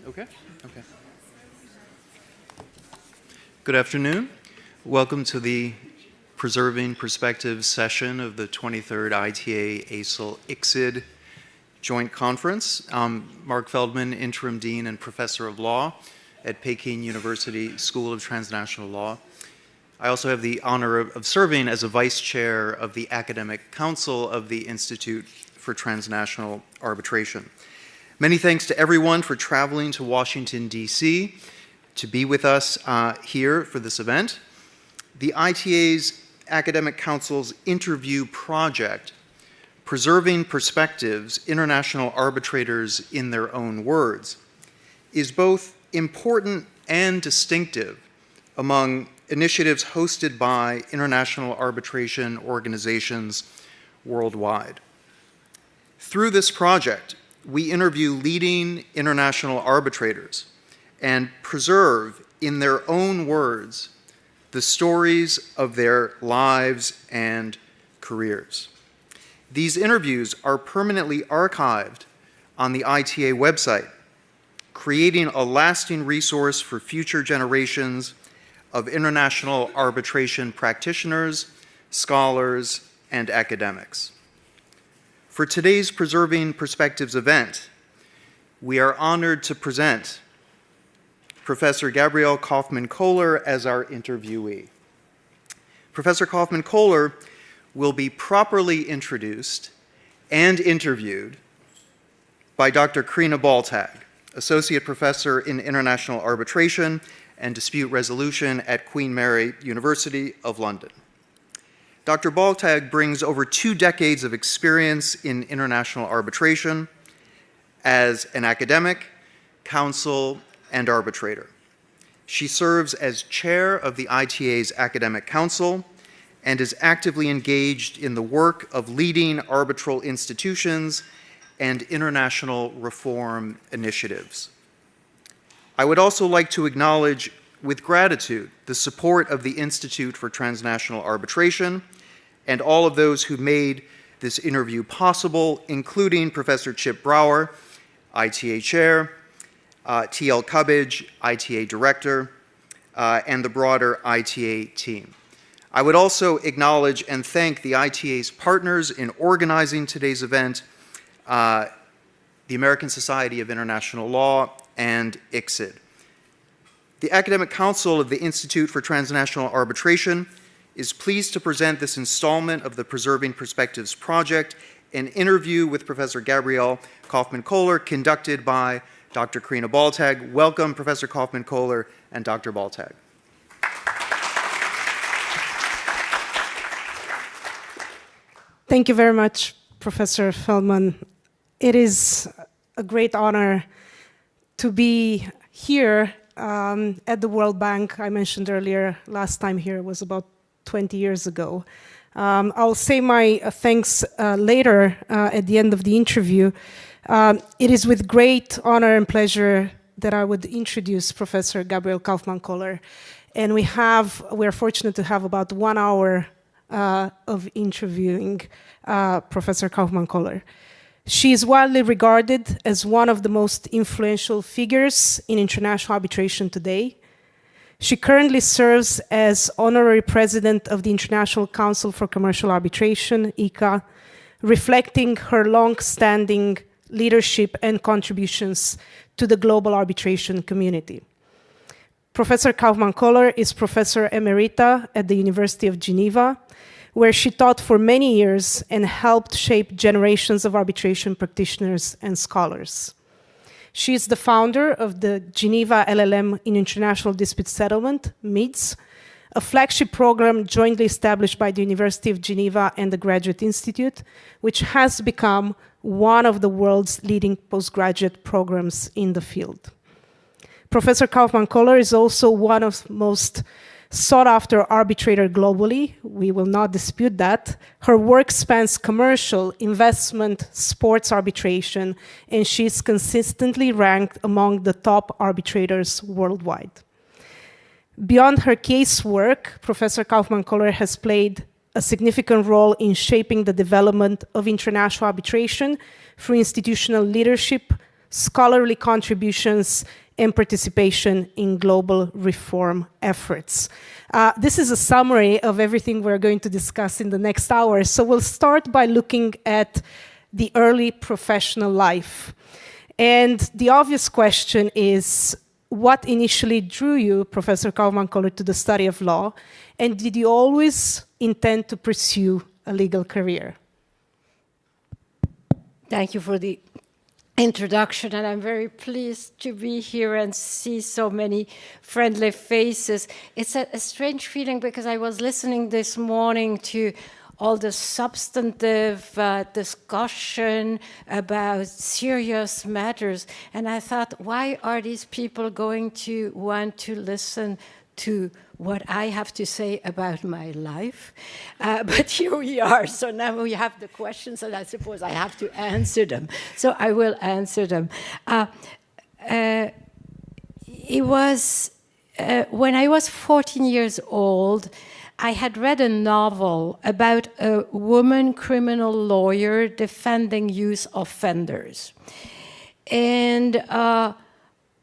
Okay. Good afternoon. Welcome to the Preserving Perspectives session of the 23rd ITA-ASIL-ICSID Joint Conference. I'm Mark Feldman, Interim Dean and Professor of Law at Peking University School of Transnational Law. I also have the honor of serving as a Vice Chair of the Academic Council of the Institute for Transnational Arbitration. Many thanks to everyone for traveling to Washington, D.C. to be with us here for this event. The ITA's Academic Council's interview project, Preserving Perspectives, International Arbitrators in Their Own Words, is both important and distinctive among initiatives hosted by international arbitration organizations worldwide. Through this project, we interview leading international arbitrators and preserve in their own words the stories of their lives and careers. These interviews are permanently archived on the ITA website, creating a lasting resource for future generations of international arbitration practitioners, scholars, and academics. For today's Preserving Perspectives event, we are honored to present Professor Gabrielle Kaufmann-Kohler as our interviewee. Professor Kaufmann-Kohler will be properly introduced and interviewed by Dr. Crina Baltag, Associate Professor in International Arbitration and Dispute Resolution at Queen Mary University of London. Dr. Baltag brings over 2 decades of experience in international arbitration as an academic, counsel, and arbitrator. She serves as chair of the ITA's Academic Council and is actively engaged in the work of leading arbitral institutions and international reform initiatives. I would also like to acknowledge with gratitude the support of the Institute for Transnational Arbitration and all of those who made this interview possible, including Professor Chip Brower, ITA Chair, T.L. Cubbage, ITA Director, and the broader ITA team. I would also acknowledge and thank the ITA's partners in organizing today's event, the American Society of International Law and ICSID. The Academic Council of the Institute for Transnational Arbitration is pleased to present this installment of the Preserving Perspectives project, an interview with Professor Gabrielle Kaufmann-Kohler conducted by Dr. Crina Baltag. Welcome, Professor Kaufmann-Kohler and Dr. Baltag. Thank you very much, Professor Feldman. It is a great honor to be here at the World Bank. I mentioned earlier, last time here was about 20 years ago. I'll say my thanks later at the end of the interview. It is with great honor and pleasure that I would introduce Professor Gabrielle Kaufmann-Kohler. And we're fortunate to have about 1 hour of interviewing Professor Kaufmann-Kohler. She is widely regarded as one of the most influential figures in international arbitration today. She currently serves as Honorary President of the International Council for Commercial Arbitration, ICA, reflecting her long-standing leadership and contributions to the global arbitration community. Professor Kaufmann-Kohler is Professor Emerita at the University of Geneva, where she taught for many years and helped shape generations of arbitration practitioners and scholars. She is the founder of the Geneva LLM in International Dispute Settlement, MIDS, a flagship program jointly established by the University of Geneva and the Graduate Institute, which has become one of the world's leading postgraduate programs in the field. Professor Kaufmann-Kohler is also one of the most sought-after arbitrator globally. We will not dispute that. Her work spans commercial, investment, sports arbitration, and she's consistently ranked among the top arbitrators worldwide. Beyond her casework, Professor Kaufmann-Kohler has played a significant role in shaping the development of international arbitration through institutional leadership, scholarly contributions, and participation in global reform efforts. This is a summary of everything we're going to discuss in the next hour. So we'll start by looking at the early professional life. And the obvious question is, what initially drew you, Professor Kaufmann-Kohler, to the study of law? And did you always intend to pursue a legal career? Thank you for the introduction, and I'm very pleased to be here and see so many friendly faces. It's a strange feeling because I was listening this morning to all the substantive discussion about serious matters, and I thought, why are these people going to want to listen to what I have to say about my life? But here we are, so now we have the questions, and I suppose I have to answer them. So I will answer them. It was when I was 14 years old, I had read a novel about a woman criminal lawyer defending youth offenders. And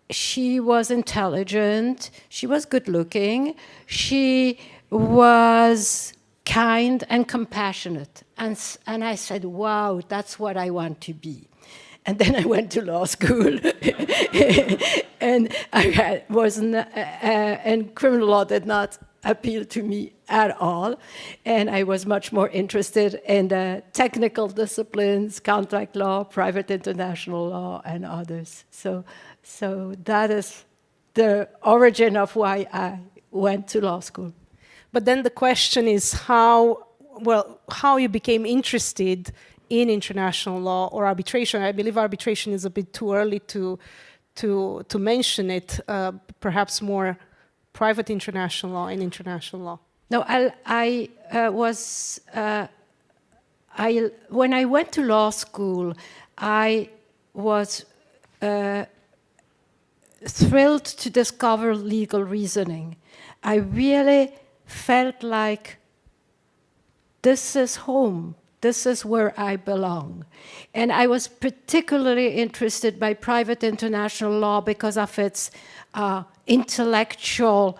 she was intelligent, she was good looking, she was kind and compassionate. And I said, wow, that's what I want to be. And then I went to law school, and and criminal law did not appeal to me at all. And I was much more interested in the technical disciplines, contract law, private international law, and others. So that is the origin of why I went to law school. But then the question is how you became interested in international law or arbitration. I believe arbitration is a bit too early to mention it, perhaps more private international law and international law. No, when I went to law school, I was thrilled to discover legal reasoning. I really felt like this is home. This is where I belong. And I was particularly interested by private international law because of its intellectual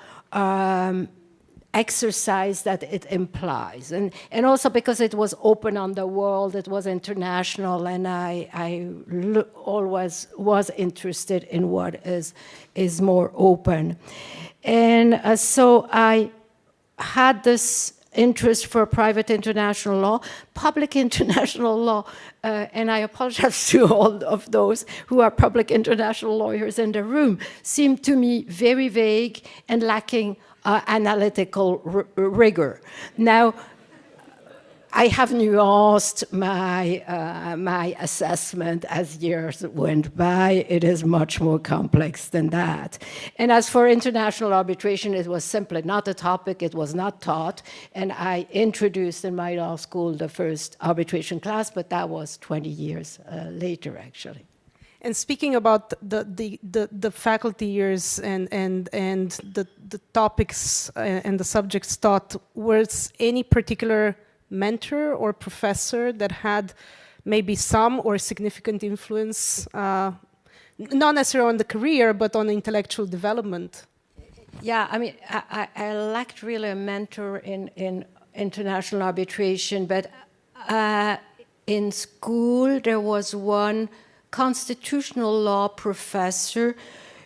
exercise that it implies. And also because it was open on the world, it was international, and I always was interested in what is more open. And so I had this interest for private international law, public international law, and I apologize to all of those who are public international lawyers in the room, seemed to me very vague and lacking analytical rigor. Now, I have nuanced my assessment as years went by. It is much more complex than that. And as for international arbitration, it was simply not a topic, it was not taught, and I introduced in my law school the first arbitration class, but that was 20 years later, actually. And speaking about the faculty years and the topics and the subjects taught, was any particular mentor or professor that had maybe some or significant influence, not necessarily on the career, but on intellectual development? Yeah, I mean, I lacked really a mentor in international arbitration, but in school there was one constitutional law professor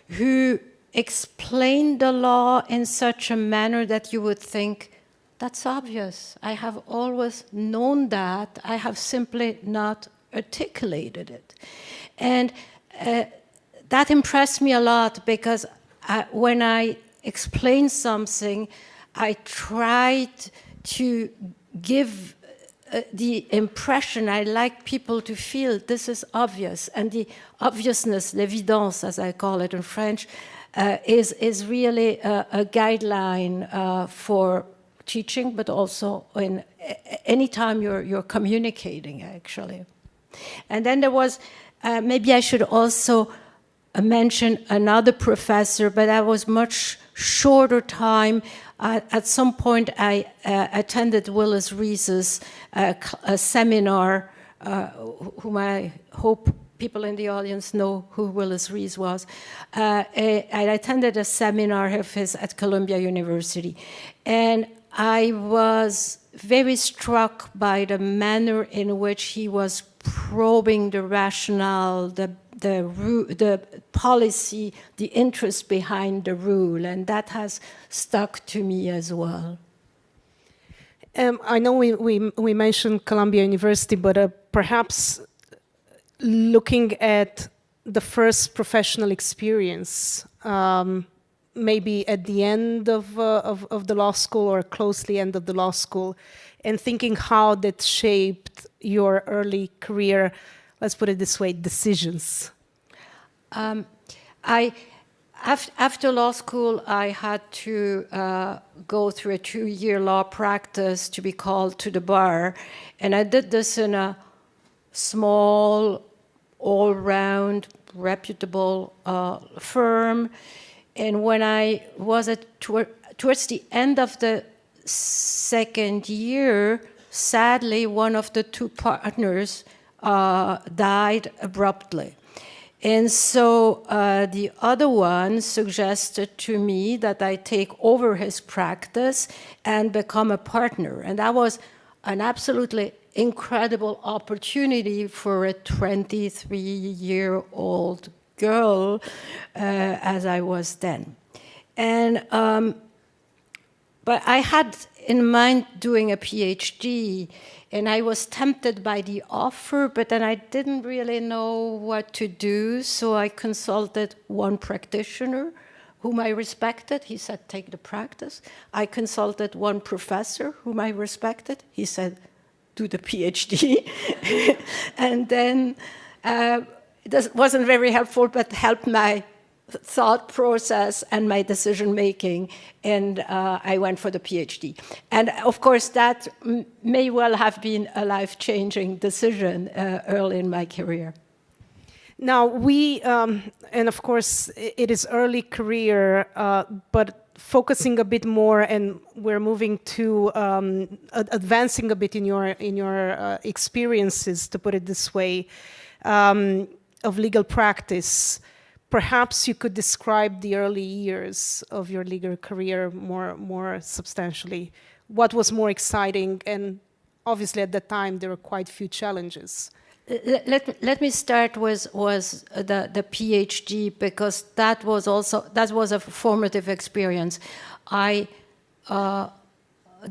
who explained the law in such a manner that you would think, that's obvious. I have always known that. I have simply not articulated it. And that impressed me a lot because when I explained something, I tried to give the impression I like people to feel this is obvious. And the obviousness, l'évidence, as I call it in French, is really a guideline for teaching, but also in any time you're communicating, actually. And then there was, maybe I should also mention another professor, but that was much shorter time. At some point, I attended Willis Rees's a seminar, whom I hope people in the audience know who Willis Rees was. I attended a seminar of his at Columbia University, and I was very struck by the manner in which he was probing the rationale, the policy, the interest behind the rule, and that has stuck to me as well. I know we mentioned Columbia University, but perhaps looking at the first professional experience, maybe at the end of the law school or closely end of the law school, and thinking how that shaped your early career, let's put it this way, decisions. After law school, I had to go through a 2-year law practice to be called to the bar. And I did this in a small, all-round, reputable firm. And when I was towards the end of the second year, sadly, one of the 2 partners died abruptly. And so the other one suggested to me that I take over his practice and become a partner. And that was an absolutely incredible opportunity for a 23-year-old girl, as I was then. And but I had in mind doing a PhD, and I was tempted by the offer, but then I didn't really know what to do, so I consulted one practitioner whom I respected. He said, take the practice. I consulted one professor whom I respected. He said, do the PhD. And then it wasn't very helpful, but helped my thought process and my decision-making, and I went for the PhD. And of course, that may well have been a life-changing decision early in my career. Now, and of course, it is early career, but focusing a bit more, and we're moving to advancing a bit in your experiences, to put it this way, of legal practice. Perhaps you could describe the early years of your legal career more substantially. What was more exciting? And obviously at that time there were quite few challenges. Let me start with the PhD, because that was a formative experience. I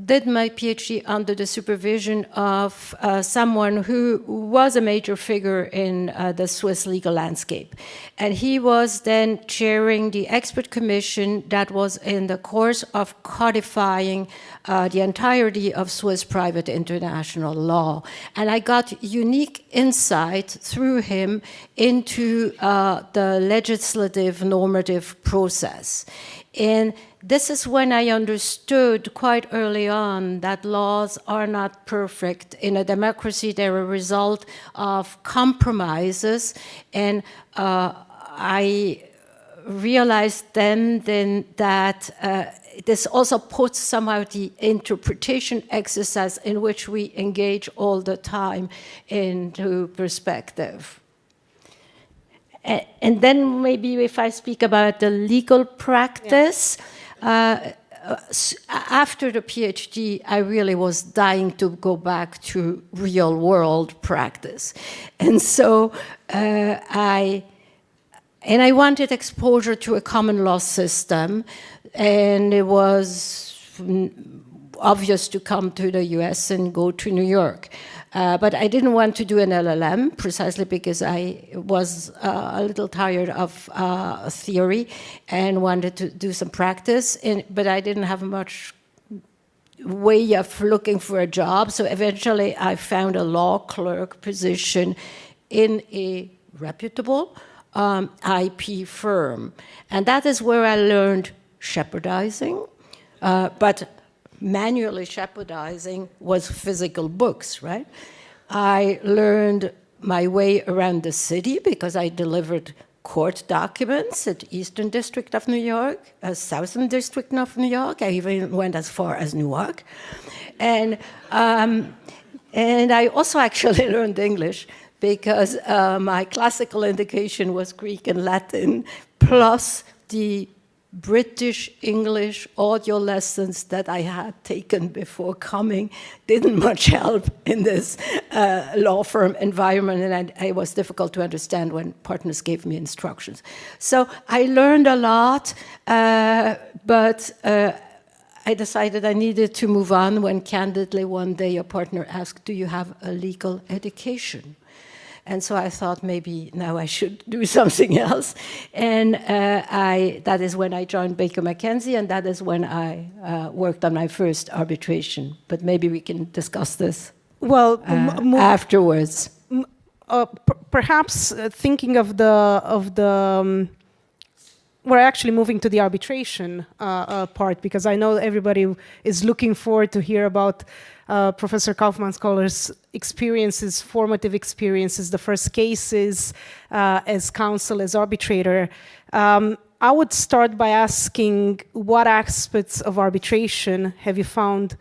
did my PhD under the supervision of someone who was a major figure in the Swiss legal landscape. And he was then chairing the expert commission that was in the course of codifying the entirety of Swiss private international law. And I got unique insight through him into the legislative normative process. And this is when I understood quite early on that laws are not perfect. In a democracy, they're a result of compromises. And I realized then that this also puts somehow the interpretation exercise in which we engage all the time into perspective. And then maybe if I speak about the legal practice, after the PhD, I really was dying to go back to real world practice. And so I wanted exposure to a common law system, and it was obvious to come to the US and go to New York. But I didn't want to do an LLM, precisely because I was a little tired of theory and wanted to do some practice. But I didn't have much way of looking for a job. So eventually I found a law clerk position in a reputable IP firm. And that is where I learned shepherdizing, but manually shepherdizing was physical books, right? I learned my way around the city because I delivered court documents at Eastern District of New York, Southern District of New York. I even went as far as Newark. And I also actually learned English because my classical education was Greek and Latin, plus the British English audio lessons that I had taken before coming didn't much help in this law firm environment, and it was difficult to understand when partners gave me instructions. So I learned a lot, but I decided I needed to move on when candidly one day a partner asked, "Do you have a legal education?" And so I thought maybe now I should do something else. And that is when I joined Baker McKenzie, and that is when I worked on my first arbitration. But maybe we can discuss this afterwards. Perhaps thinking of the we're actually moving to the arbitration part, because I know everybody is looking forward to hear about Professor Kaufmann-Kohler's experiences, formative experiences, the first cases as counsel, as arbitrator. I would start by asking, what aspects of arbitration have you found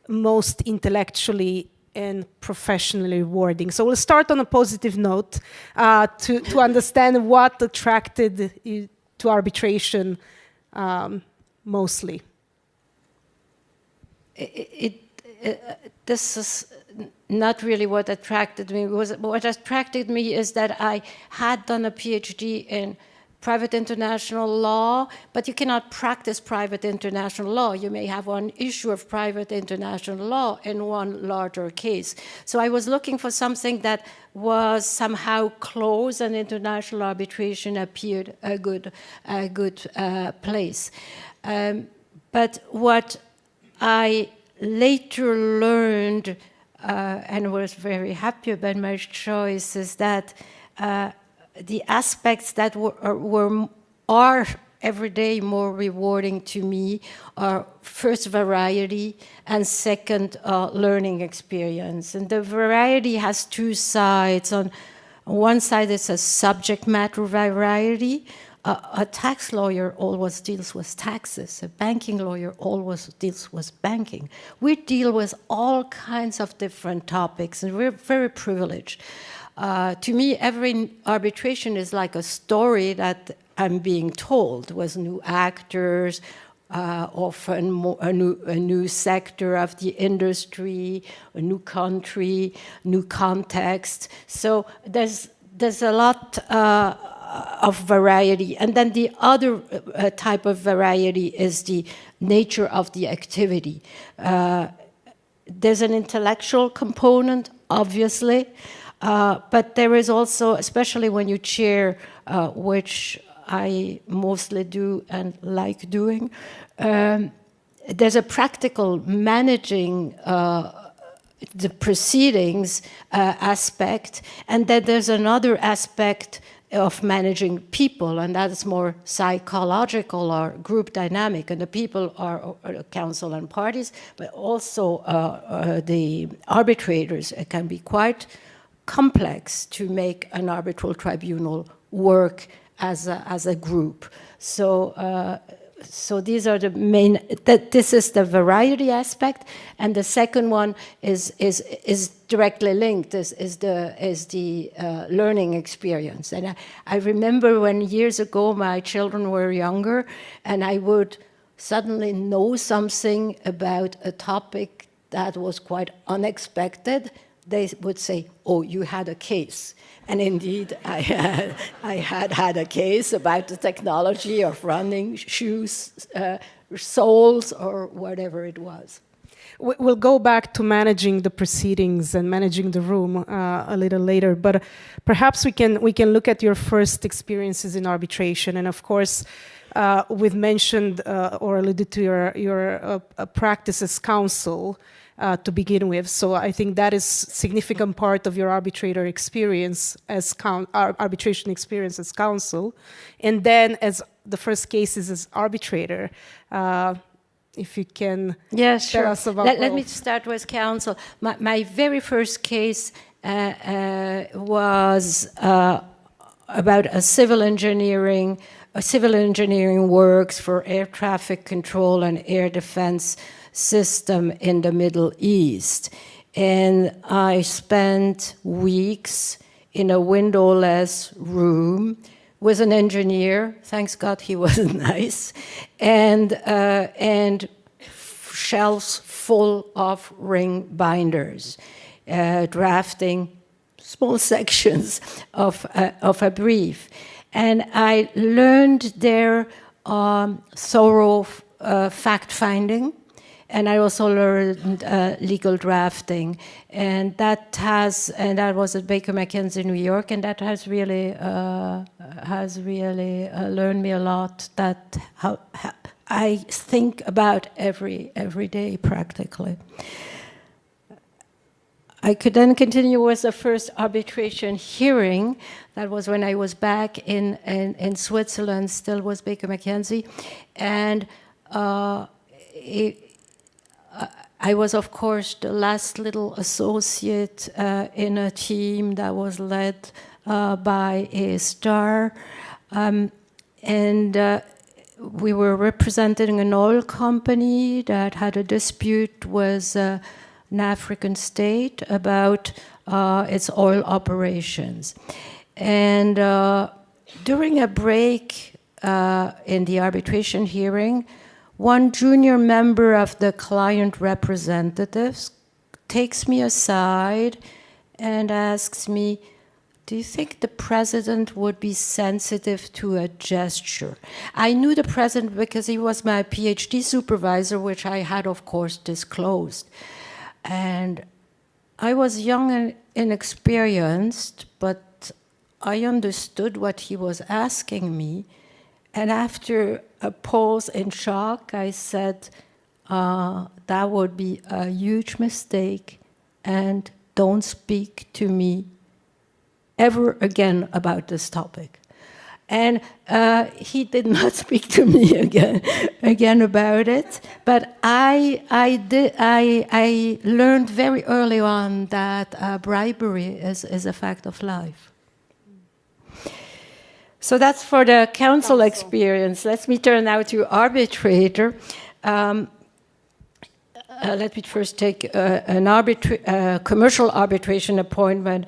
most intellectually and professionally rewarding? So we'll start on a positive note to understand what attracted you to arbitration mostly. This is not really what attracted me. What attracted me is that I had done a PhD in private international law, but you cannot practice private international law. You may have one issue of private international law in one larger case. So I was looking for something that was somehow close, and international arbitration appeared a good place. But what I later learned, and was very happy about my choice, is that the aspects that are every day more rewarding to me are first variety, and second learning experience. And the variety has two sides. On one side, it's a subject matter variety. A tax lawyer always deals with taxes. A banking lawyer always deals with banking. We deal with all kinds of different topics, and we're very privileged. To me, every arbitration is like a story that I'm being told, with new actors, often a new sector of the industry, a new country, new context. So there's a lot of variety. And then the other type of variety is the nature of the activity. There's an intellectual component, obviously, but there is also, especially when you chair, which I mostly do and like doing, there's a practical managing the proceedings aspect, and then there's another aspect of managing people, and that is more psychological or group dynamic, and the people are counsel and parties, but also the arbitrators. It can be quite complex to make an arbitral tribunal work as a group. So these are the main. This is the variety aspect, and the second one is directly linked. Is the learning experience. And I remember when years ago my children were younger, and I would suddenly know something about a topic that was quite unexpected. They would say, "Oh, you had a case." And indeed, I had a case about the technology of running shoes, soles, or whatever it was. We'll go back to managing the proceedings and managing the room a little later, but perhaps we can look at your first experiences in arbitration. And of course, we've mentioned or alluded to your practice as counsel. To begin with, so I think that is a significant part of your arbitrator experience as arbitration experience as counsel, and then as the first cases as arbitrator. If you can tell us about. Let me start with counsel. My very first case was about a civil engineering works for air traffic control and air defense system in the Middle East. And I spent weeks in a windowless room with an engineer. Thanks God he was nice. And shelves full of ring binders, drafting small sections of a brief. And I learned there thorough fact-finding, and I also learned legal drafting. And that was at Baker McKenzie, New York, and that has really learned me a lot, that how I think about every day practically. I could then continue with the first arbitration hearing. That was when I was back in Switzerland, still with Baker McKenzie. And I was, of course, the last little associate in a team that was led by a star. We were representing an oil company that had a dispute with an African state about its oil operations. And during a break in the arbitration hearing, one junior member of the client representatives takes me aside and asks me, "Do you think the president would be sensitive to a gesture?" I knew the president because he was my PhD supervisor, which I had, of course, disclosed. And I was young and inexperienced, but I understood what he was asking me. And after a pause in shock, I said, that would be a huge mistake, and don't speak to me ever again about this topic. And he did not speak to me again about it. But I learned very early on that bribery is a fact of life. So that's for the council experience. Let me turn now to arbitrator. Let me first take a commercial arbitration appointment.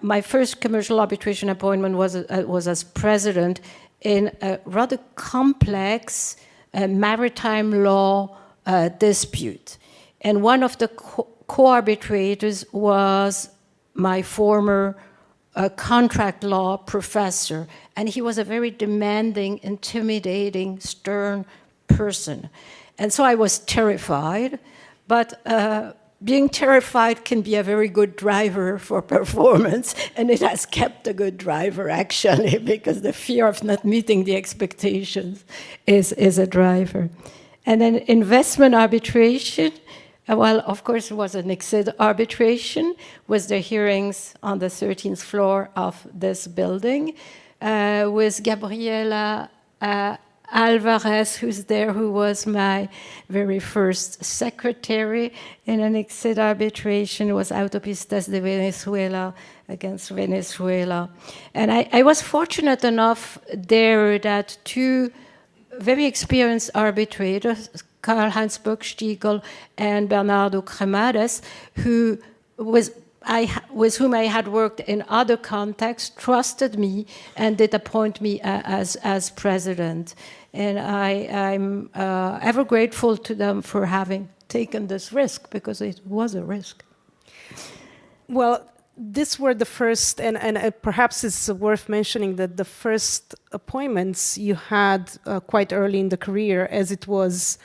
My first commercial arbitration appointment was as president in a rather complex maritime law dispute. And one of the co-arbitrators was my former contract law professor. And he was a very demanding, intimidating, stern person. And so I was terrified, but being terrified can be a very good driver for performance, and it has kept a good driver, actually, because the fear of not meeting the expectations is a driver. And then investment arbitration, well, of course, it was an ICSID arbitration, with the hearings on the 13th floor of this building, with Gabrielle Alvarez, who's there, who was my very first secretary in an ICSID arbitration. It was Autopistas de Venezuela against Venezuela. And I was fortunate enough there that two very experienced arbitrators, Karl-Heinz Böckstiegel and Bernardo Cremades, with whom I had worked in other contexts, trusted me and did appoint me as president. And I'm ever grateful to them for having taken this risk, because it was a risk. Well, these were the first, and perhaps it's worth mentioning that the first appointments you had quite early in the career, as it was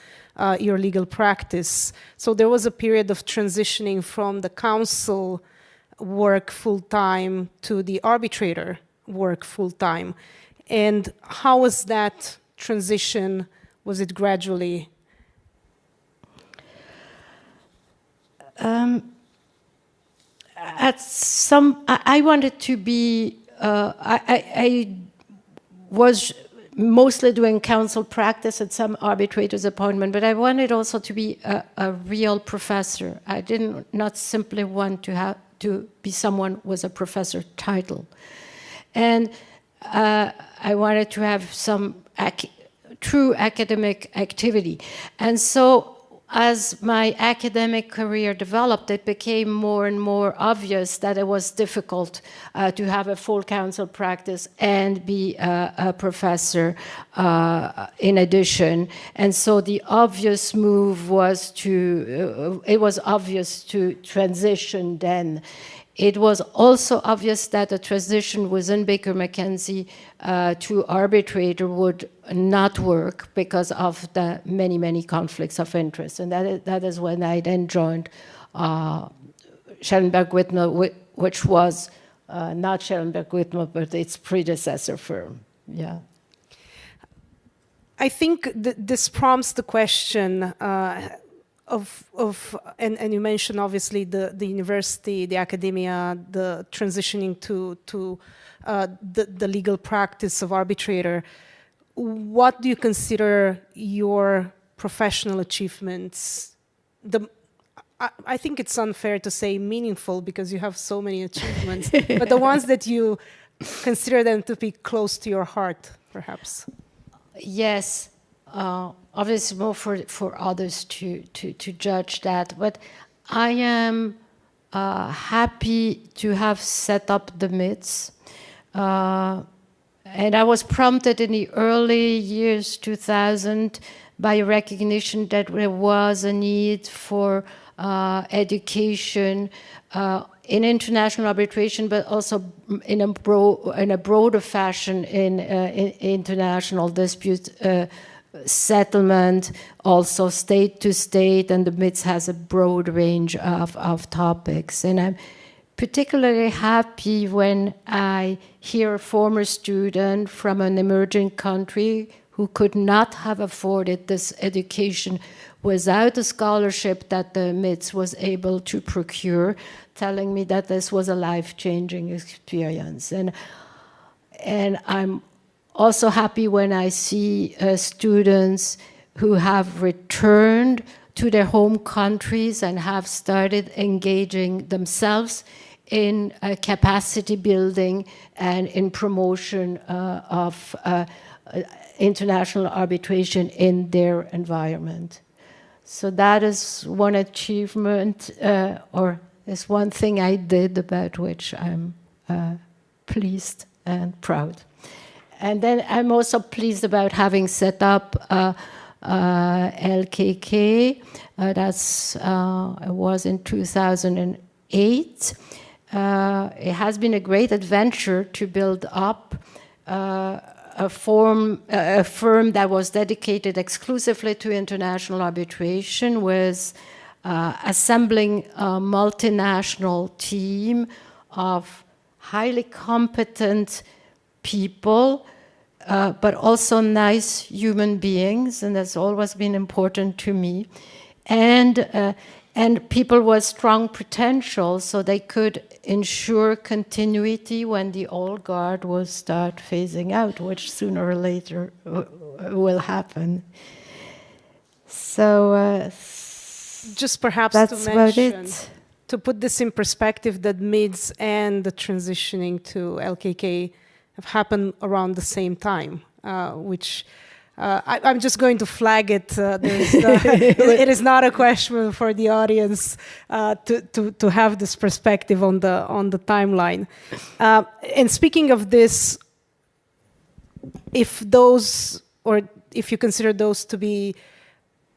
your legal practice. So there was a period of transitioning from the counsel work full-time to the arbitrator work full-time. And how was that transition? Was it gradually? I wanted to be, I was mostly doing counsel practice at some arbitrator's appointment, but I wanted also to be a real professor. I did not simply want to be someone with a professor title. And I wanted to have some true academic activity. And so as my academic career developed, it became more and more obvious that it was difficult to have a full counsel practice and be a professor in addition. And so the obvious move was it was obvious to transition then. It was also obvious that a transition within Baker McKenzie to arbitrator would not work because of the many, many conflicts of interest. And that is when I then joined Schellenberg-Whitmer, which was not Schellenberg-Whitmer, but its predecessor firm. Yeah. I think this prompts the question and you mentioned obviously the university, the academia, the transitioning to the legal practice of arbitrator. What do you consider your professional achievements? I think it's unfair to say meaningful because you have so many achievements, but the ones that you consider them to be close to your heart, perhaps. Yes. Obviously more for others to judge that, but I am happy to have set up the MITS. And I was prompted in the early years 2000 by a recognition that there was a need for education in international arbitration, but also in a broader fashion in international dispute settlement, also state to state, and the MITS has a broad range of topics. And I'm particularly happy when I hear a former student from an emerging country who could not have afforded this education without the scholarship that the MITS was able to procure, telling me that this was a life-changing experience. And I'm also happy when I see students who have returned to their home countries and have started engaging themselves in capacity building and in promotion of international arbitration in their environment. So that is one achievement, or is one thing I did about which I'm pleased and proud. And then I'm also pleased about having set up LKK. It was in 2008. It has been a great adventure to build up a firm that was dedicated exclusively to international arbitration, with assembling a multinational team of highly competent people, but also nice human beings, and that's always been important to me. And people with strong potential, so they could ensure continuity when the old guard will start phasing out, which sooner or later will happen. So just perhaps that's to about mention, it. To put this in perspective, that MIDS and the transitioning to LKK have happened around the same time, which I'm just going to flag it. It is not a question for the audience to have this perspective on the timeline. And speaking of this, if you consider those to be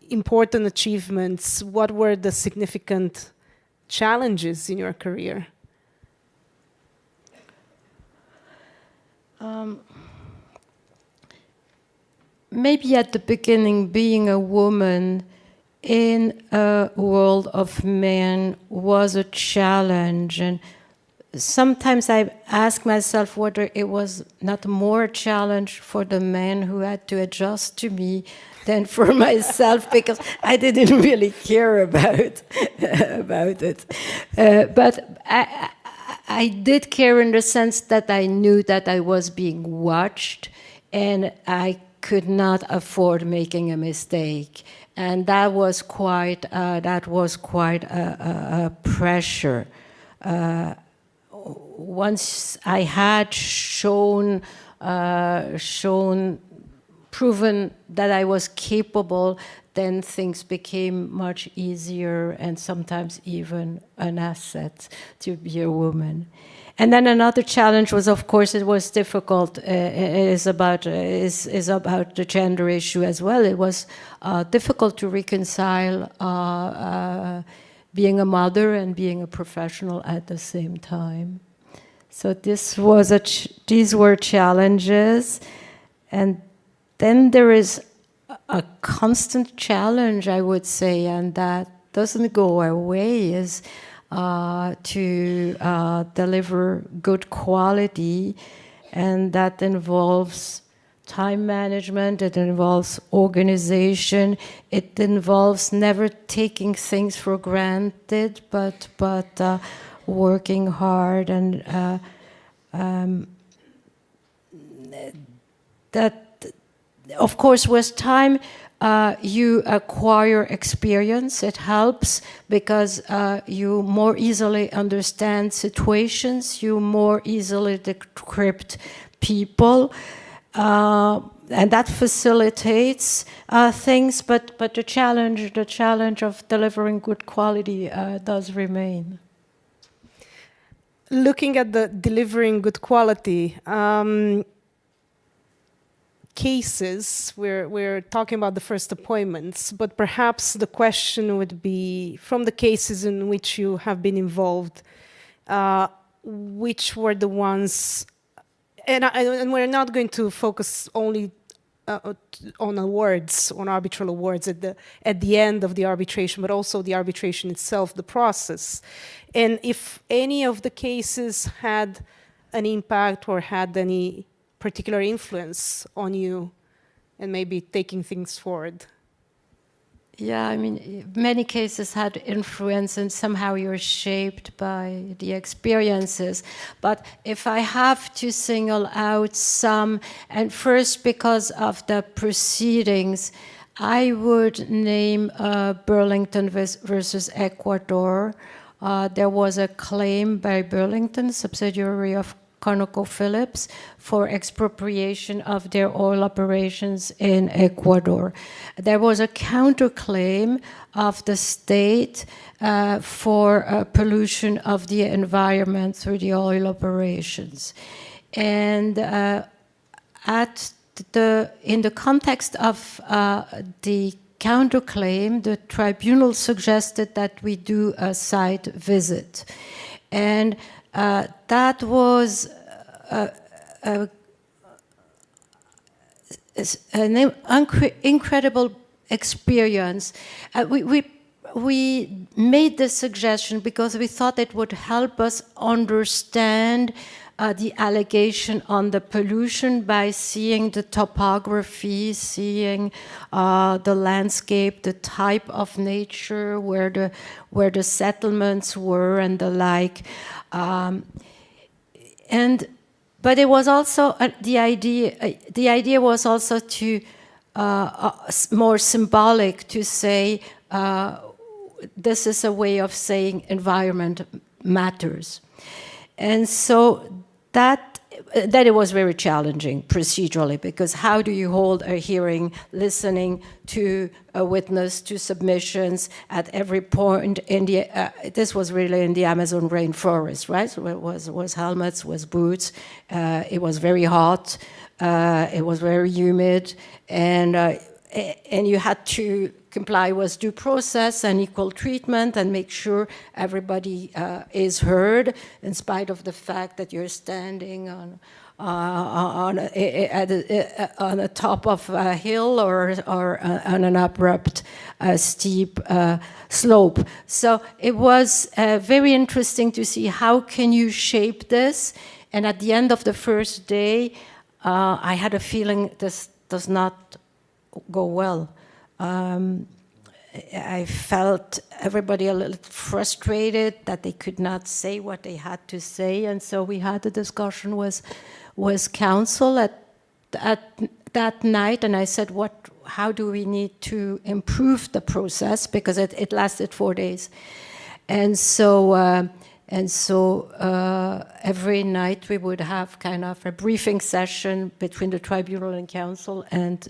important achievements, what were the significant challenges in your career? Maybe at the beginning, being a woman in a world of men was a challenge. And sometimes I ask myself whether it was not more a challenge for the men who had to adjust to me than for myself, because I didn't really care about it. But I did care in the sense that I knew that I was being watched, and I could not afford making a mistake, and that was quite a pressure. Once I had proven that I was capable, then things became much easier and sometimes even an asset to be a woman. And then another challenge was, of course, it was difficult. Is about the gender issue as well. It was difficult to reconcile being a mother and being a professional at the same time. So these were challenges, and then there is a constant challenge, I would say, and that doesn't go away, is to deliver good quality, and that involves time management, it involves organization, it involves never taking things for granted, but working hard, and that, of course, with time, you acquire experience. It helps because you more easily understand situations, you more easily decrypt people, and that facilitates things. But the challenge of delivering good quality does remain. Looking at the delivering good quality, cases, we're talking about the first appointments, but perhaps the question would be, from the cases in which you have been involved, which were the ones, and we're not going to focus only on awards, on arbitral awards at the end of the arbitration, but also the arbitration itself, the process. And if any of the cases had an impact or had any particular influence on you and maybe taking things forward. Yeah, I mean, many cases had influence, and somehow you're shaped by the experiences. But if I have to single out some, and first because of the proceedings, I would name Burlington versus Ecuador. There was a claim by Burlington, subsidiary of ConocoPhillips, for expropriation of their oil operations in Ecuador. There was a counterclaim of the state for pollution of the environment through the oil operations. And in the context of the counterclaim, the tribunal suggested that we do a site visit. And that was an incredible experience. We made this suggestion because we thought it would help us understand the allegation on the pollution by seeing the topography, seeing the landscape, the type of nature, where the settlements were, and the like. But it was also the idea. The idea was also to more symbolic, to say this is a way of saying environment matters, and so that it was very challenging procedurally, because how do you hold a hearing listening to a witness, to submissions at every point in the, this was really in the Amazon rainforest, right? So it was helmets, was boots, it was very hot, it was very humid, and you had to comply with due process and equal treatment and make sure everybody is heard, in spite of the fact that you're standing on the top of a hill or on an abrupt, steep slope. So it was very interesting to see how can you shape this. And at the end of the first day, I had a feeling this does not go well. I felt everybody a little frustrated that they could not say what they had to say, and so we had a discussion with counsel at that night, and I said, how do we need to improve the process, because it lasted 4 days. And so And so every night we would have kind of a briefing session between the tribunal and council, and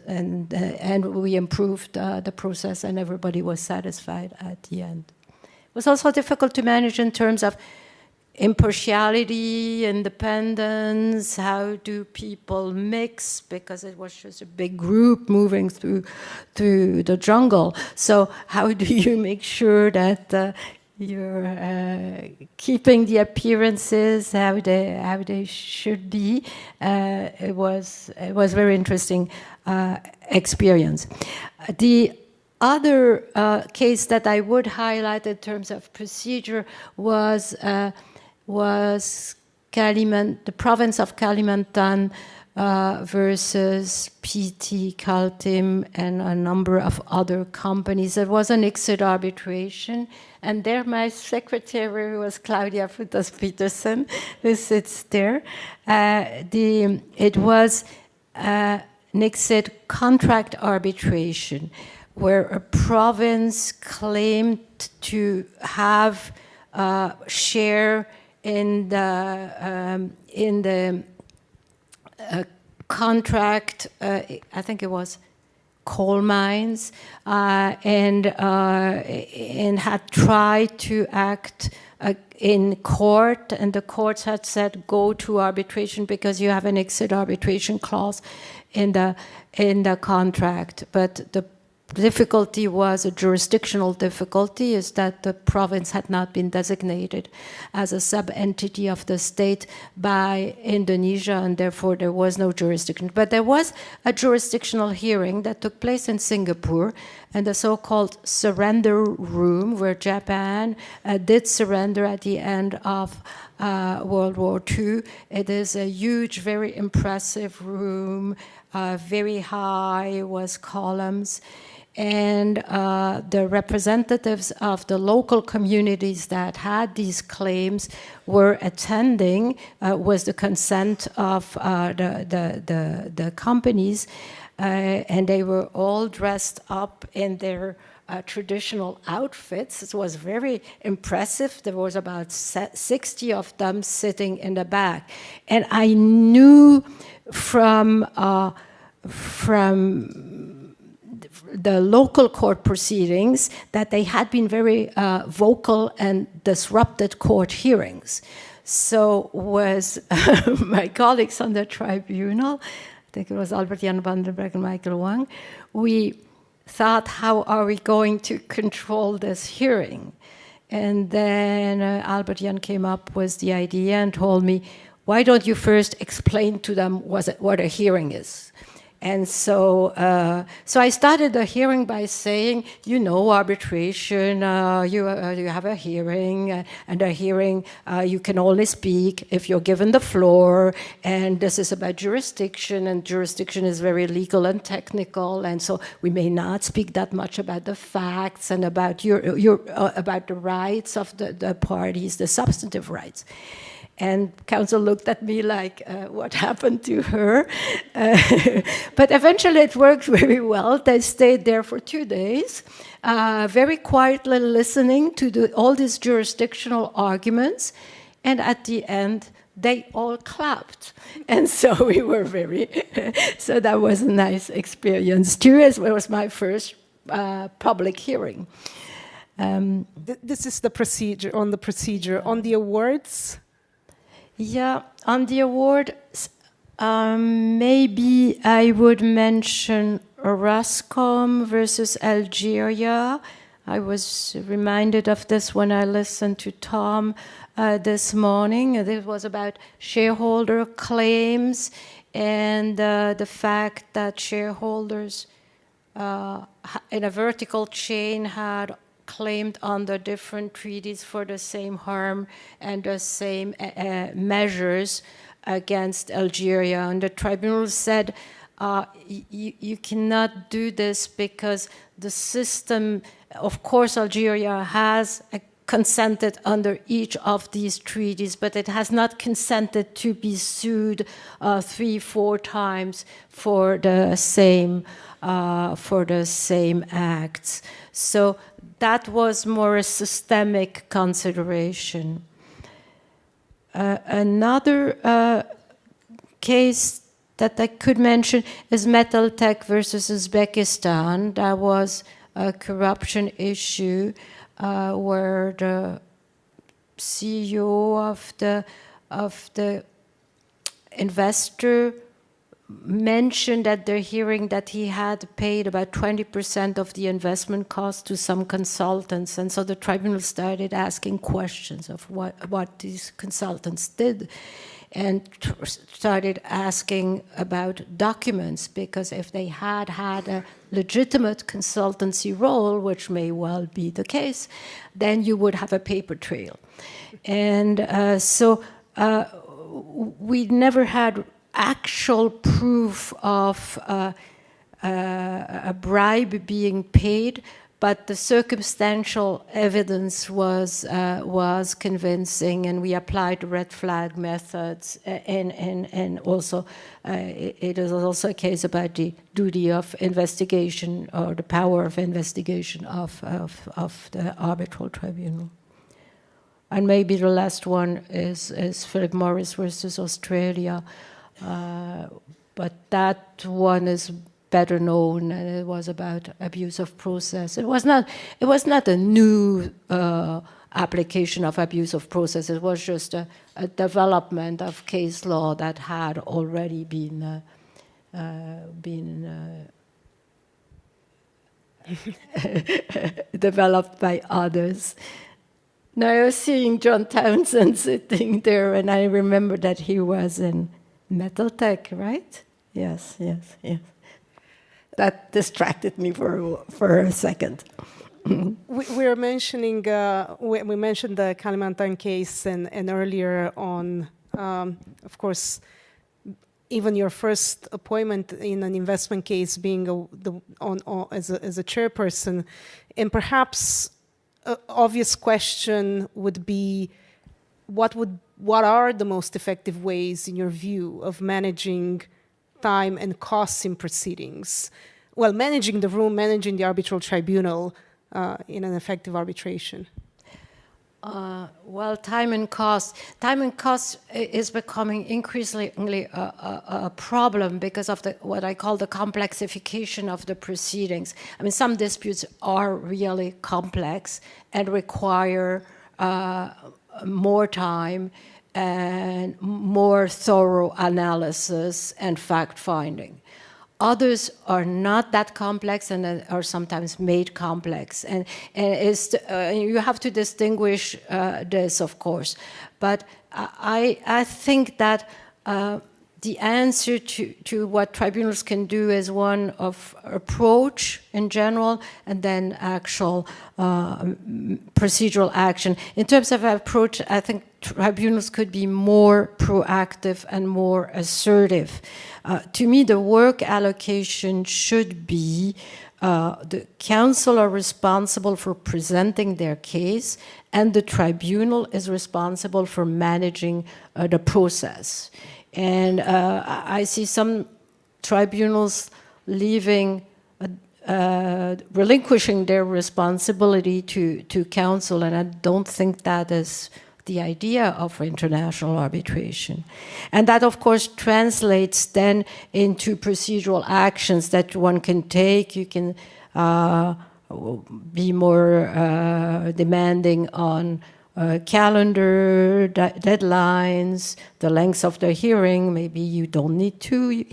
we improved the process, and everybody was satisfied at the end. It was also difficult to manage in terms of impartiality, independence, how do people mix, because it was just a big group moving through the jungle. So how do you make sure that you're keeping the appearances how they should be? It was very interesting experience. The other case that I would highlight in terms of procedure was the province of Kalimantan versus PT, Kaltim, and a number of other companies. It was an ICSID arbitration, and there my secretary was Claudia Frutas-Petersen, who sits there. It was an ICSID contract arbitration, where a province claimed to have share in the contract, I think it was coal mines, and had tried to act in court, and the courts had said go to arbitration because you have an ICSID arbitration clause in the contract. But the difficulty was a jurisdictional difficulty, is that the province had not been designated as a sub-entity of the state by Indonesia, and therefore there was no jurisdiction. But there was a jurisdictional hearing that took place in Singapore, and the so-called surrender room, where Japan did surrender at the end of World War II. It is a huge, very impressive room, very high, was columns. And the representatives of the local communities that had these claims were attending with the consent of the companies, and they were all dressed up in their traditional outfits. It was very impressive. There was about 60 of them sitting in the back. And I knew from the local court proceedings that they had been very vocal and disrupted court hearings. So was my colleagues on the tribunal, I think it was Albert Jan Vandenberg and Michael Wang, we thought, how are we going to control this hearing? And then Albert Jan came up with the idea and told me, why don't you first explain to them what a hearing is? And so I started the hearing by saying, arbitration, you have a hearing, and a hearing, you can only speak if you're given the floor, and this is about jurisdiction, and jurisdiction is very legal and technical, and so we may not speak that much about the facts and about about the rights of the parties, the substantive rights. And counsel looked at me like, what happened to her? But eventually it worked very well. They stayed there for 2 days, very quietly listening to all these jurisdictional arguments. And at the end, they all clapped. And so we were so that was a nice experience too, as well as my first public hearing. This is the procedure. On the awards. Yeah, on the award, maybe I would mention Orascom versus Algeria. I was reminded of this when I listened to Tom this morning. It was about shareholder claims and the fact that shareholders in a vertical chain had claimed under different treaties for the same harm and the same measures against Algeria. And the tribunal said, you cannot do this because the system, of course, Algeria has consented under each of these treaties, but it has not consented to be sued 3-4 times for the same acts. So that was more a systemic consideration. Another case that I could mention is Metaltech versus Uzbekistan. That was a corruption issue where the CEO of the investor mentioned at their hearing that he had paid about 20% of the investment cost to some consultants, and so the tribunal started asking questions of what these consultants did, and started asking about documents, because if they had had a legitimate consultancy role, which may well be the case, then you would have a paper trail. And so we never had actual proof of a bribe being paid, but the circumstantial evidence was convincing, and we applied red flag methods, and also it is also a case about the duty of investigation or the power of investigation of the arbitral tribunal. And maybe the last one is Philip Morris versus Australia. But that one is better known, and it was about abuse of process. It was not a new application of abuse of process. It was just a development of case law that had already been developed by others. Now I was seeing John Townsend sitting there, and I remember that he was in Metaltech, right? Yes. That distracted me for a second. We're mentioning, we mentioned the Kalimantan case, and earlier on, of course, even your first appointment in an investment case being as a chairperson, and perhaps an obvious question would be, what are the most effective ways, in your view, of managing time and costs in proceedings? Well, managing the room, managing the arbitral tribunal in an effective arbitration. Well, time and cost is becoming increasingly a problem because of what I call the complexification of the proceedings. I mean, some disputes are really complex and require more time and more thorough analysis and fact-finding. Others are not that complex and are sometimes made complex. And you have to distinguish this, of course. But I think that the answer to what tribunals can do is one of approach in general and then actual procedural action. In terms of approach, I think tribunals could be more proactive and more assertive. To me, the work allocation should be the counsel are responsible for presenting their case, and the tribunal is responsible for managing the process. And I see some tribunals relinquishing their responsibility to counsel, and I don't think that is the idea of international arbitration. And that, of course, translates then into procedural actions that one can take. You can be more demanding on calendar, deadlines, the length of the hearing. Maybe you don't need two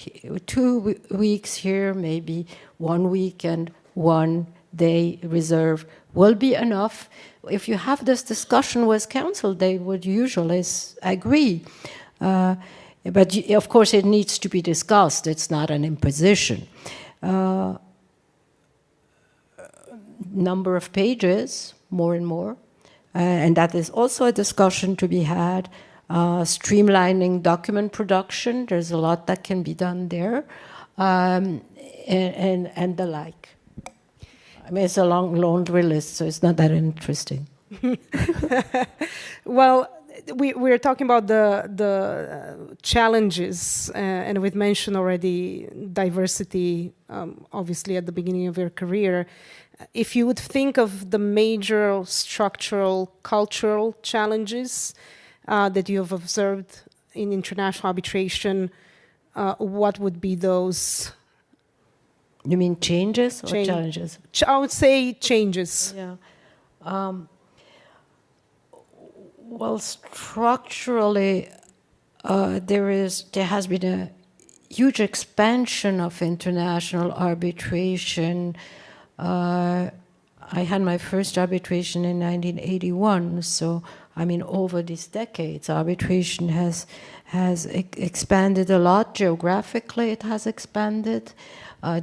weeks here, maybe 1 week and 1 day reserve will be enough. If you have this discussion with counsel, they would usually agree. But of course, it needs to be discussed. It's not an imposition. Number of pages, more and more. And that is also a discussion to be had. Streamlining document production, there's a lot that can be done there, and the like. I mean, it's a long laundry list, so it's not that interesting. Well, we're talking about the challenges, and we've mentioned already diversity, obviously at the beginning of your career. If you would think of the major structural, cultural challenges, that you have observed in international arbitration, what would be those? You mean changes or challenges? I would say changes. Yeah. Well, structurally, there has been a huge expansion of international arbitration. I had my first arbitration in 1981, so I mean, over these decades, arbitration has expanded a lot. Geographically, it has expanded.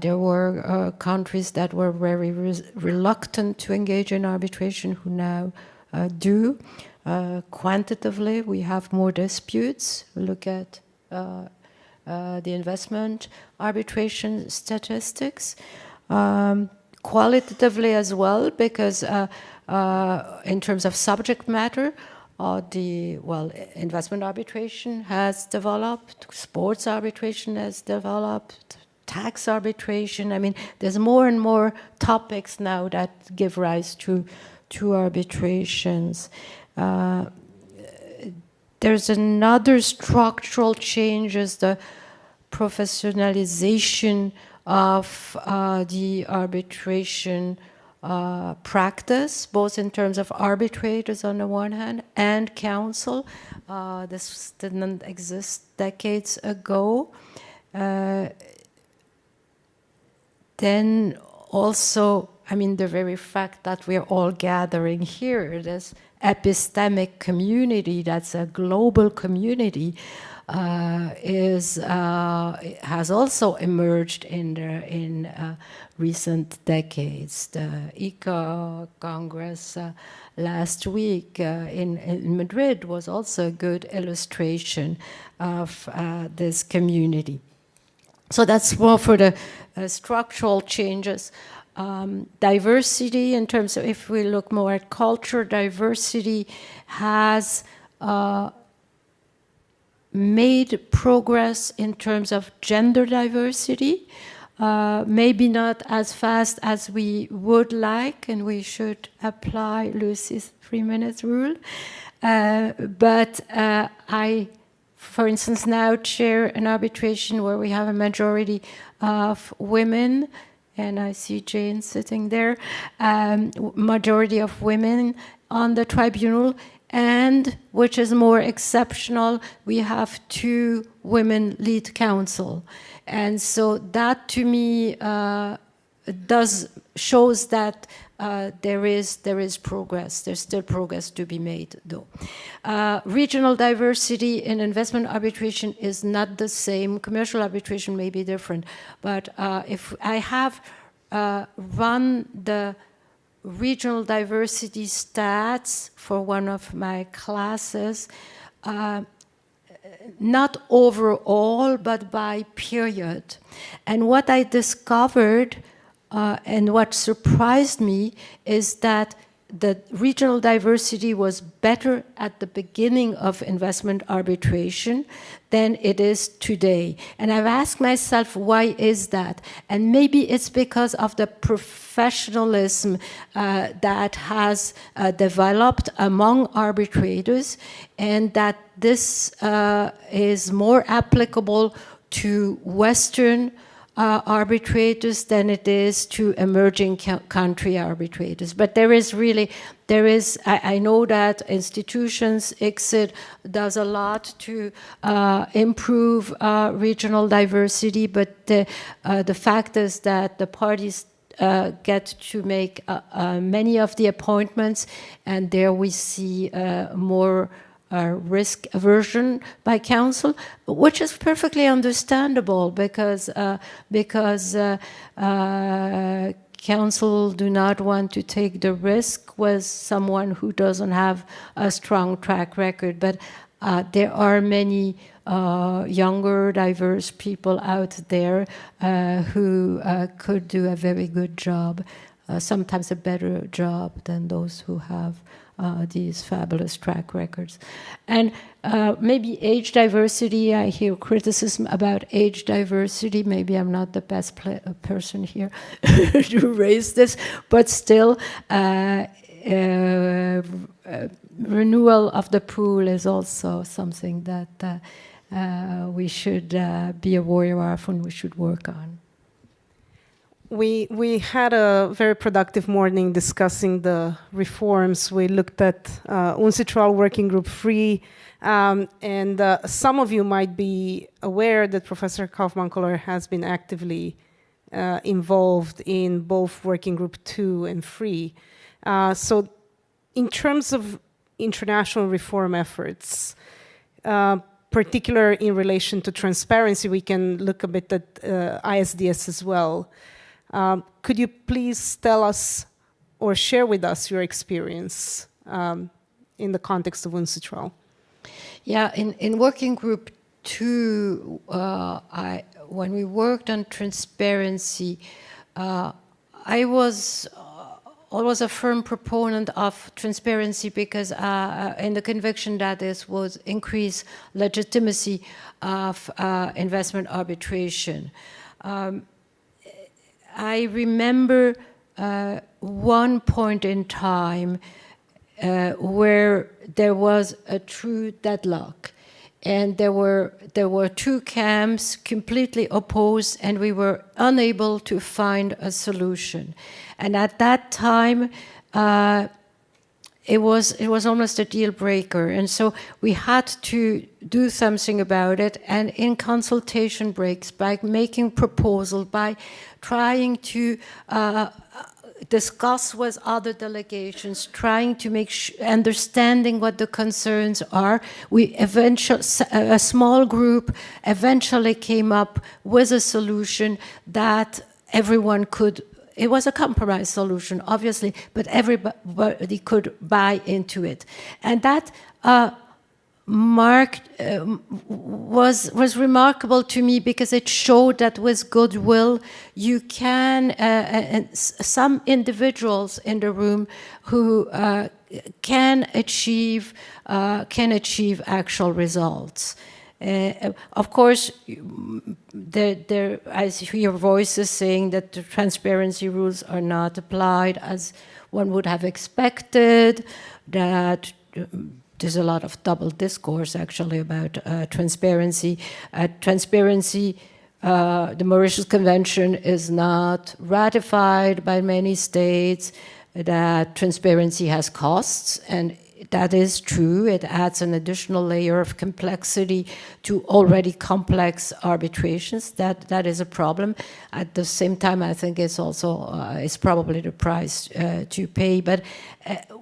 There were countries that were very reluctant to engage in arbitration who now do. Quantitatively, we have more disputes. Look at the investment arbitration statistics. Qualitatively as well, because in terms of subject matter, investment arbitration has developed, sports arbitration has developed, tax arbitration. I mean, there's more and more topics now that give rise to arbitrations. There's another structural change, is the professionalization of the arbitration practice, both in terms of arbitrators on the one hand and counsel. This didn't exist decades ago. Then also, I mean, the very fact that we're all gathering here, this epistemic community, that's a global community, has also emerged in recent decades. The ICA Congress last week in Madrid was also a good illustration of this community. So that's more for the structural changes. Diversity, in terms of, if we look more at culture, diversity has made progress in terms of gender diversity, maybe not as fast as we would like, and we should apply Lucy's 3-minute rule. But I, for instance, now chair an arbitration where we have a majority of women, and I see Jane sitting there, majority of women on the tribunal. And, which is more exceptional, we have 2 women lead counsel. And so that, to me, shows that there is progress. There's still progress to be made, though. Regional diversity in investment arbitration is not the same. Commercial arbitration may be different. But if I have run the regional diversity stats for one of my classes, not overall, but by period. And what I discovered, and what surprised me, is that the regional diversity was better at the beginning of investment arbitration than it is today. And I've asked myself, why is that? And maybe it's because of the professionalism that has developed among arbitrators, and that this is more applicable to Western arbitrators than it is to emerging country arbitrators. But I know that institutions, ICSID does a lot to improve regional diversity, but the fact is that the parties get to make many of the appointments, and there we see more risk aversion by counsel, which is perfectly understandable because counsel do not want to take the risk with someone who doesn't have a strong track record. But there are many younger, diverse people out there who could do a very good job, sometimes a better job than those who have these fabulous track records. And maybe age diversity, I hear criticism about age diversity. Maybe I'm not the best person here to raise this, but still, renewal of the pool is also something that we should be aware of and we should work on. We had a very productive morning discussing the reforms. We looked at UNCITRAL Working Group 3, and some of you might be aware that Professor Kaufmann-Kohler has been actively involved in both Working Group 2 and 3. So in terms of international reform efforts, particularly in relation to transparency, we can look a bit at ISDS as well. Could you please tell us or share with us your experience in the context of UNCITRAL? Yeah, in Working Group 2, when we worked on transparency, I was always a firm proponent of transparency because in the conviction that this would increase legitimacy of investment arbitration. I remember one point in time where there was a true deadlock, and there were two camps completely opposed, and we were unable to find a solution. And at that time, it was almost a deal breaker, and so we had to do something about it. And in consultation breaks, by making proposals, by trying to discuss with other delegations, trying to make understanding what the concerns are, a small group eventually came up with a solution that everyone could. It was a compromise solution, obviously, but everybody could buy into it. And that was remarkable to me because it showed that with goodwill, you can, and some individuals in the room who can achieve actual results. Of course, I hear voices saying that the transparency rules are not applied as one would have expected, that there's a lot of double discourse actually about transparency. The Mauritius Convention is not ratified by many states, that transparency has costs, and that is true. It adds an additional layer of complexity to already complex arbitrations. That is a problem. At the same time, I think it's also it's probably the price to pay. But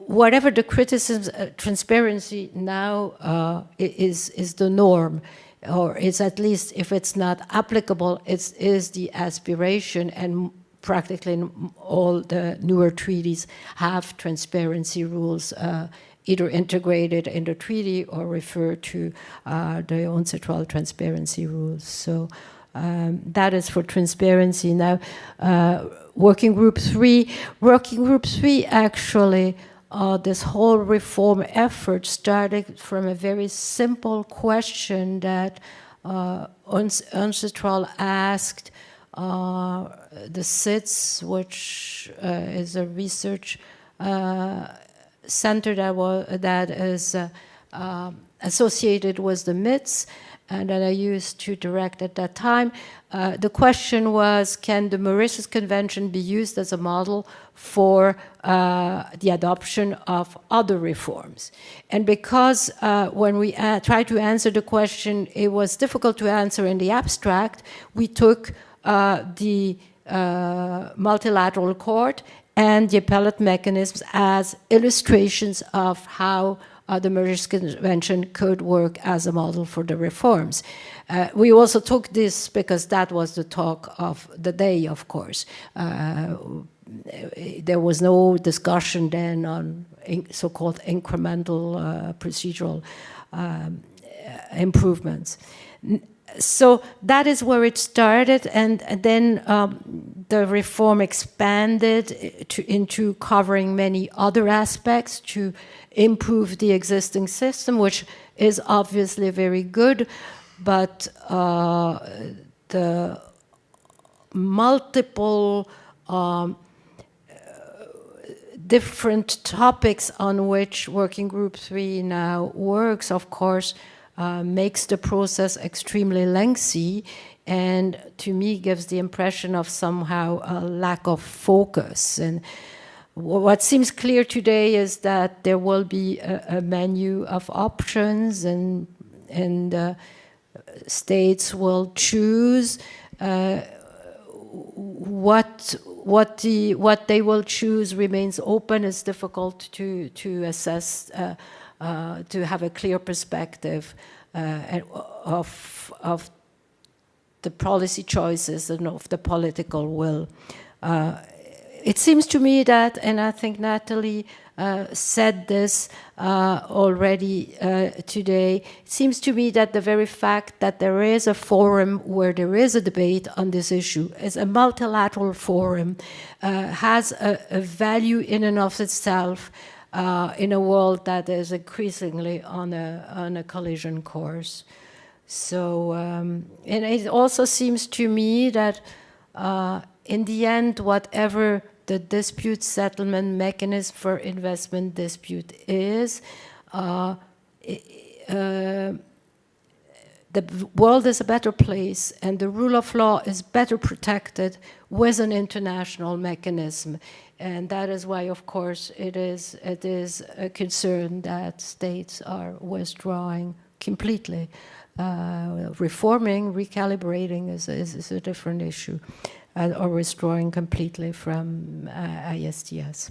whatever the criticisms, transparency now is the norm, or it's at least, if it's not applicable, it is the aspiration, and practically all the newer treaties have transparency rules either integrated in the treaty or refer to the UNCITRAL transparency rules. So that is for transparency. Now, Working Group 3 actually, this whole reform effort started from a very simple question that UNCITRAL asked the CITS, which is a research center that is associated with the MITS, and that I used to direct at that time. The question was, can the Mauritius Convention be used as a model for the adoption of other reforms? And because when we tried to answer the question, it was difficult to answer in the abstract, we took the multilateral court and the appellate mechanisms as illustrations of how the Mauritius Convention could work as a model for the reforms. We also took this because that was the talk of the day, of course. There was no discussion then on so-called incremental procedural improvements. So that is where it started, and then the reform expanded into covering many other aspects to improve the existing system, which is obviously very good, but the different topics on which Working Group 3 now works, of course, makes the process extremely lengthy, and to me gives the impression of somehow a lack of focus. And what seems clear today is that there will be a menu of options, and states will choose. What they will choose remains open. It's difficult to assess, to have a clear perspective of the policy choices and of the political will. It seems to me that, and I think Natalie said this already today, it seems to me that the very fact that there is a forum where there is a debate on this issue, is a multilateral forum, has a value in and of itself in a world that is increasingly on a collision course. So, and it also seems to me that in the end, whatever the dispute settlement mechanism for investment dispute is, the world is a better place and the rule of law is better protected with an international mechanism. And that is why, of course, it is a concern that states are withdrawing completely. Reforming, recalibrating is a different issue. Or withdrawing completely from ISDS.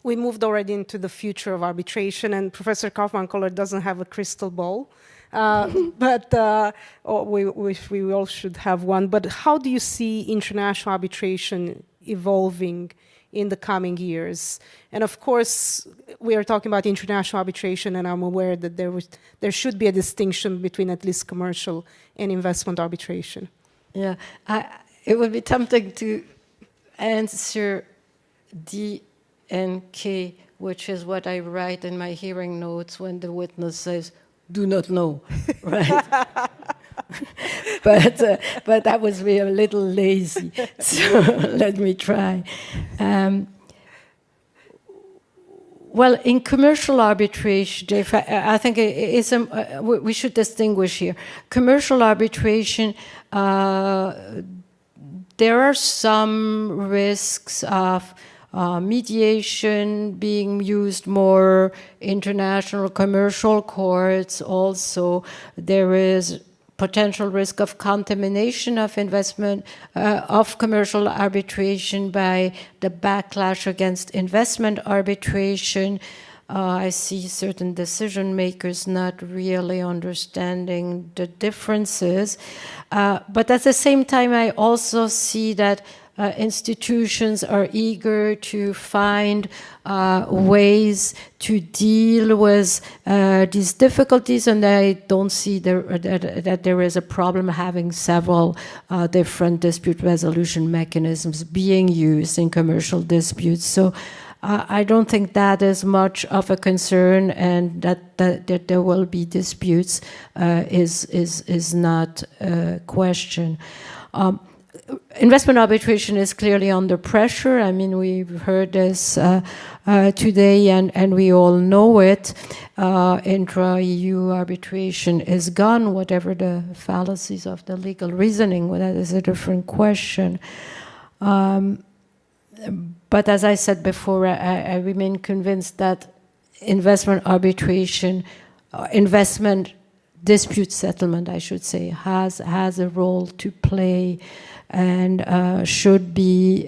We moved already into the future of arbitration, and Professor Kaufmann-Kohler doesn't have a crystal ball, but we all should have one. But how do you see international arbitration evolving in the coming years? And of course, we are talking about international arbitration, and I'm aware that there should be a distinction between at least commercial and investment arbitration. Yeah, it would be tempting to answer D and K, which is what I write in my hearing notes when the witness says, "Do not know," right? but that was me a little lazy, so let me try. Well, in commercial arbitration, I think we should distinguish here. Commercial arbitration, there are some risks of mediation being used more, international commercial courts also. There is potential risk of contamination of investment, of commercial arbitration by the backlash against investment arbitration. I see certain decision makers not really understanding the differences. But at the same time, I also see that institutions are eager to find ways to deal with these difficulties, and I don't see that there is a problem having several different dispute resolution mechanisms being used in commercial disputes. So I don't think that is much of a concern, and that there will be disputes is not a question. Investment arbitration is clearly under pressure. I mean, we've heard this today, and we all know it. Intra-EU arbitration is gone, whatever the fallacies of the legal reasoning, well, that is a different question. But as I said before, I remain convinced that investment arbitration, investment dispute settlement, I should say, has a role to play and should be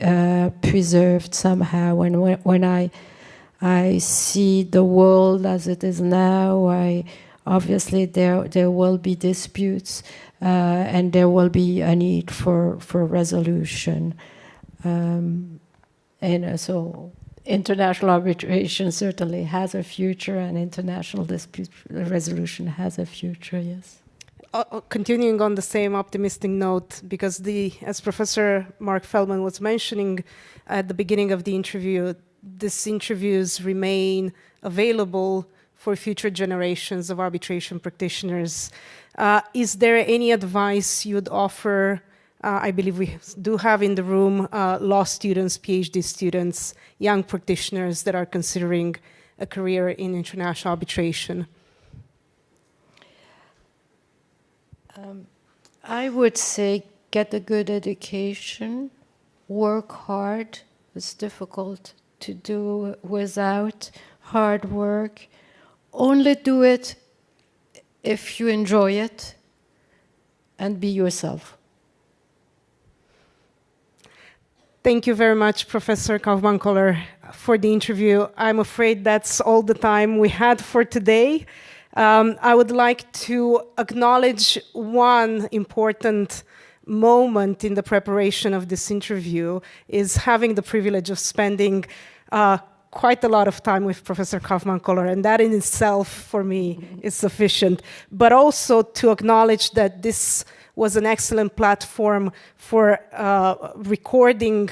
preserved somehow. And when I see the world as it is now, obviously there will be disputes and there will be a need for resolution. And so international arbitration certainly has a future, and international dispute resolution has a future, yes. Continuing on the same optimistic note, because as Professor Mark Feldman was mentioning at the beginning of the interview, these interviews remain available for future generations of arbitration practitioners. Is there any advice you'd offer I believe we do have in the room law students, PhD students, young practitioners that are considering a career in international arbitration. I would say get a good education, work hard. It's difficult to do without hard work. Only do it if you enjoy it, and be yourself. Thank you very much, Professor Kaufmann-Kohler, for the interview. I'm afraid that's all the time we had for today. I would like to acknowledge one important moment in the preparation of this interview is having the privilege of spending quite a lot of time with Professor Kaufmann-Kohler, and that in itself, for me, is sufficient. But also to acknowledge that this was an excellent platform for recording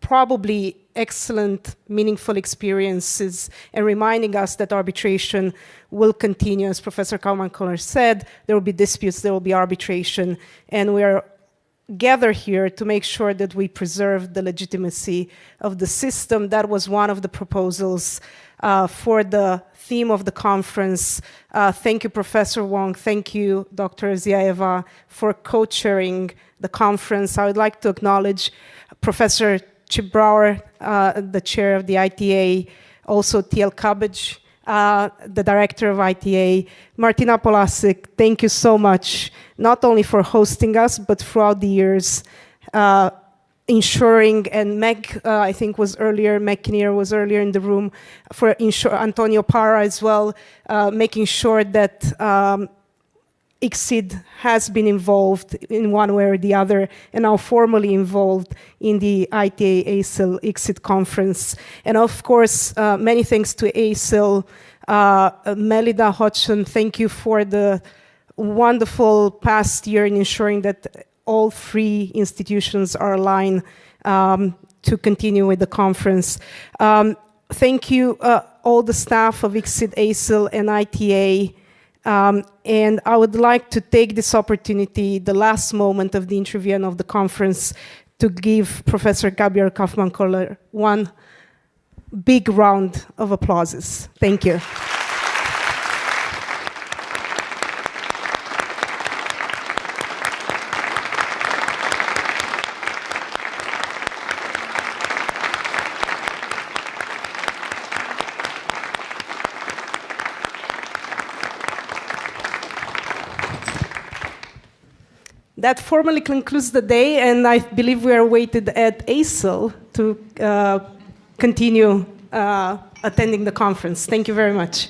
probably excellent, meaningful experiences and reminding us that arbitration will continue. As Professor Kaufmann-Kohler said, there will be disputes, there will be arbitration, and we are gathered here to make sure that we preserve the legitimacy of the system. That was one of the proposals for the theme of the conference. Thank you, Professor Wong. Thank you, Dr. Ziaeva, for co-chairing the conference. I would like to acknowledge Professor Chip Brower, the chair of the ITA, also TL Cabbage, the director of ITA. Martina Polasic, thank you so much, not only for hosting us, but throughout the years, ensuring, and Meg, I think was earlier, Meg Kinnear was earlier in the room, for Antonio Parra as well, making sure that ICSID has been involved in one way or the other, and now formally involved in the ITA-ASIL-ICSID conference. And of course, many thanks to ASIL. Melida Hodgson, thank you for the wonderful past year in ensuring that all three institutions are aligned to continue with the conference. Thank you, all the staff of ICSID, ASIL, and ITA. And I would like to take this opportunity, the last moment of the interview and of the conference, to give Professor Gabrielle Kaufmann-Kohler one big round of applauses. Thank you. That formally concludes the day, and I believe we are waited at ASIL to continue attending the conference. Thank you very much.